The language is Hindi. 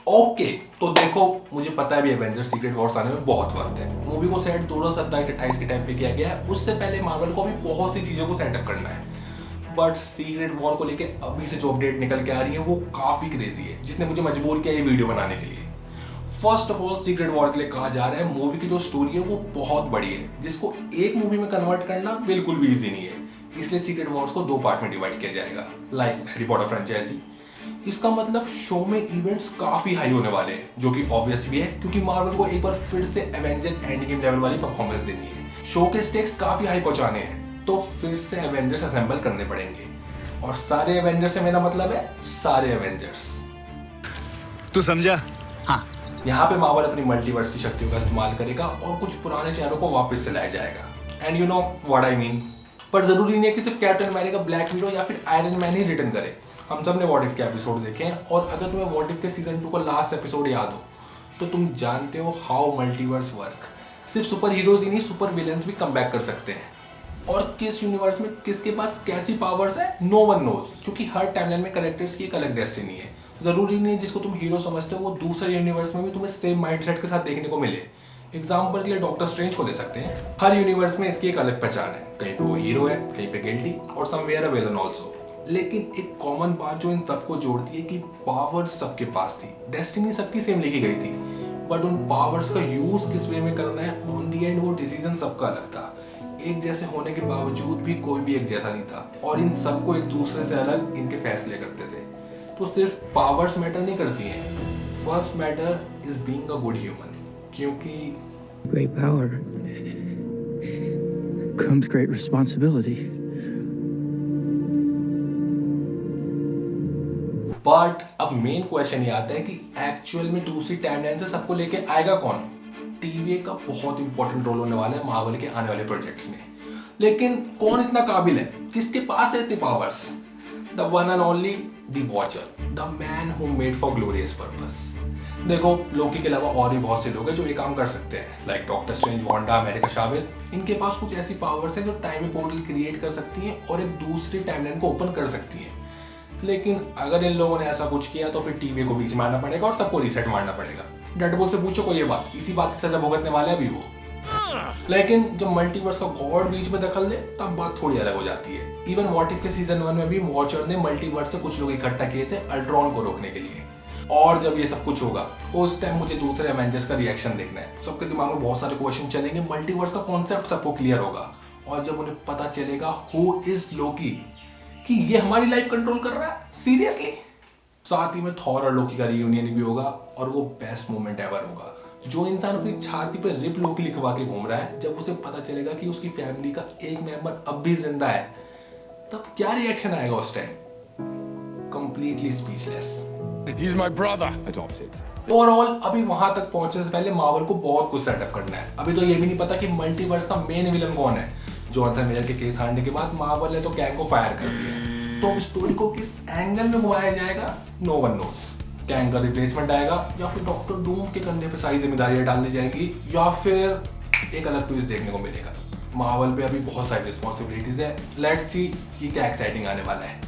ओके तो देखो, मुझे पता है भी एवेंजर्स सीक्रेट वॉर्स आने में बहुत वक्त है। मूवी को सेट 2027-28 के टाइम पे किया गया है। उससे पहले मार्वल को भी बहुत सी चीज़ों को सेटअप करना है। बट सीक्रेट वॉर को लेके अभी से जो अपडेट निकल के आ रही है वो काफ़ी क्रेजी है, जिसने मुझे मजबूर किया ये वीडियो बनाने के लिए। First of all, secret war के लिए कहा जा रहा है मूवी की जो स्टोरी है वो बहुत बड़ी है, जिसको एक मूवी में कन्वर्ट करना बिल्कुल भी इजी नहीं है। इसलिए सीक्रेट वॉर्स को 2 पार्ट में डिवाइड किया जाएगा, लाइक हैरी पॉटर फ्रेंचाइजी। इसका मतलब शो में इवेंट्स काफी हाई होने वाले हैं, जो कि ऑब्वियस भी है क्योंकि मार्वल को एक बार फिर से एवेंजर एंड गेम लेवल वाली परफॉर्मेंस देनी है। शो के स्टेक्स काफी हाई पहुंचाने हैं, तो फिर से एवेंजर्स असेंबल करने पड़ेंगे। और सारे एवेंजर्स से मेरा मतलब है सारे एवेंजर्स। तू समझा? हाँ, यहाँ पे मार्वल अपनी मल्टीवर्स की शक्तियों का इस्तेमाल करेगा और कुछ पुराने चेहरों को वापस से लाया जाएगा। And you know what I mean. पर जरूरी नहीं है कि सिर्फ कैप्टन अमेरिका, ब्लैक विडो या फिर आयरन मैन ही रिटर्न करे। हम सब ने व्हाट इफ के एपिसोड देखे हैं, और अगर तुम्हें व्हाट इफ के सीजन 2 का लास्ट एपिसोड याद हो तो तुम जानते हो हाउ मल्टीवर्स वर्क। सिर्फ सुपर हीरोज ही नहीं, सुपर विलेंस भी कम बैक कर सकते हैं। और किस यूनिवर्स में किसके पास कैसी पावर्स है, नो वन नोज, क्योंकि हर टाइमलाइन में कैरेक्टर्स की एक अलग डेस्टिनी है। जरूरी नहीं जिसको तुम हीरो समझते हो वो दूसरे यूनिवर्स में भी तुम्हें सेम माइंडसेट के साथ देखने को मिले। एग्जाम्पल के लिए डॉक्टर स्ट्रेंज को ले सकते हैं। हर यूनिवर्स में इसकी एक अलग पहचान है, कहीं पे वो हीरो है, कहीं पे गिल्टी, और समवेयर अ विलन आल्सो। लेकिन एक कॉमन बात जो इन सबको जोड़ती है कि पावर्स सबके पास थी, डेस्टिनी सबकी सेम लिखी गई थी, बट उन पावर्स का यूज किस वे में करना है, ऑन दी एंड वो डिसीजन सबका अलग था। एक जैसे होने के बावजूद भी कोई भी एक जैसा नहीं था, और इन सबको एक दूसरे से अलग इनके फैसले करते थे। तो सिर्फ पावर्स मैटर नहीं करती हैं, first matter is being a good human, क्योंकि Great power comes great responsibility. But अब मेन क्वेश्चन ये आता है कि एक्चुअल में दूसरी टाइमलाइन से सबको लेके आएगा कौन। टीवीए का बहुत इंपॉर्टेंट रोल होने वाला है मार्वल के आने वाले प्रोजेक्ट्स में, लेकिन कौन इतना काबिल है, किसके पास है इतनी powers. The one and only the watcher, the man who made for glorious purpose. देखो, लोकी के अलावा और भी बहुत से लोग हैं जो ये काम कर सकते हैं, like doctor strange, Wanda, America Chavez. इनके पास कुछ ऐसी पावर्स हैं जो टाइम पोर्टल क्रिएट कर सकती हैं और एक दूसरी टाइमलाइन को ओपन कर सकती हैं। लेकिन अगर इन लोगों ने ऐसा कुछ किया तो फिर टीवी को बीच में आना पड़ेगा और सबको रीसेट मारना पड़ेगा। डेडपूल से पूछो कोई ये बात, इसी बात की सजा भुगतने वाला है अभी वो। लेकिन जब मल्टीवर्स का गॉड बीच में दखल दे तब बात थोड़ी अलग हो जाती है। इवन व्हाट इफ के सीजन 1 में भी वॉचर ने मल्टीवर्स से कुछ लोग इकट्ठा किए थे अल्ट्रॉन को रोकने के लिए। और जब ये सब कुछ होगा उस टाइम मुझे दूसरे एवेंजर्स का रिएक्शन देखना है। सबके दिमाग में बहुत सारे क्वेश्चन चलेंगे, मल्टीवर्स का कॉन्सेप्ट सबको क्लियर होगा, और जब उन्हें पता चलेगा हु इज लोकी, कि ये हमारी लाइफ कंट्रोल कर रहा है, सीरियसली। साथ ही में थॉर और लोकी का रियूनियन भी होगा, और वो बेस्ट मोमेंट एवर होगा। जो इंसान अपनी छाती पर रिप लोकी लिखवा के घूम रहा है, जब उसे पता चलेगा कि उसकी फैमिली का एक मेंबर अब भी जिंदा है, तब क्या रिएक्शन आएगा उस time. Completely speechless. He's my brother. Adopted. Overall अभी वहां तक पहुंचने से पहले मार्वल को बहुत कुछ सेटअप करना है। अभी तो ये भी नहीं पता कि मल्टीवर्स का मेन विलन कौन है। जॉनथन मिलर के केस हारने के बाद मार्वल ने तो कैंग को फायर कर दिया, तो स्टोरी को किस एंगल में घुमाया जाएगा, नो वन नोस। कैंग का रिप्लेसमेंट आएगा, या फिर डॉक्टर डूम के कंधे पे सारी जिम्मेदारियां डाल दी जाएंगी, या फिर एक अलग ट्विस्ट देखने को मिलेगा। मार्वल पे अभी बहुत सारी रिस्पॉन्सिबिलिटीज है। लेट्स सी कि क्या एक्साइटिंग आने वाला है।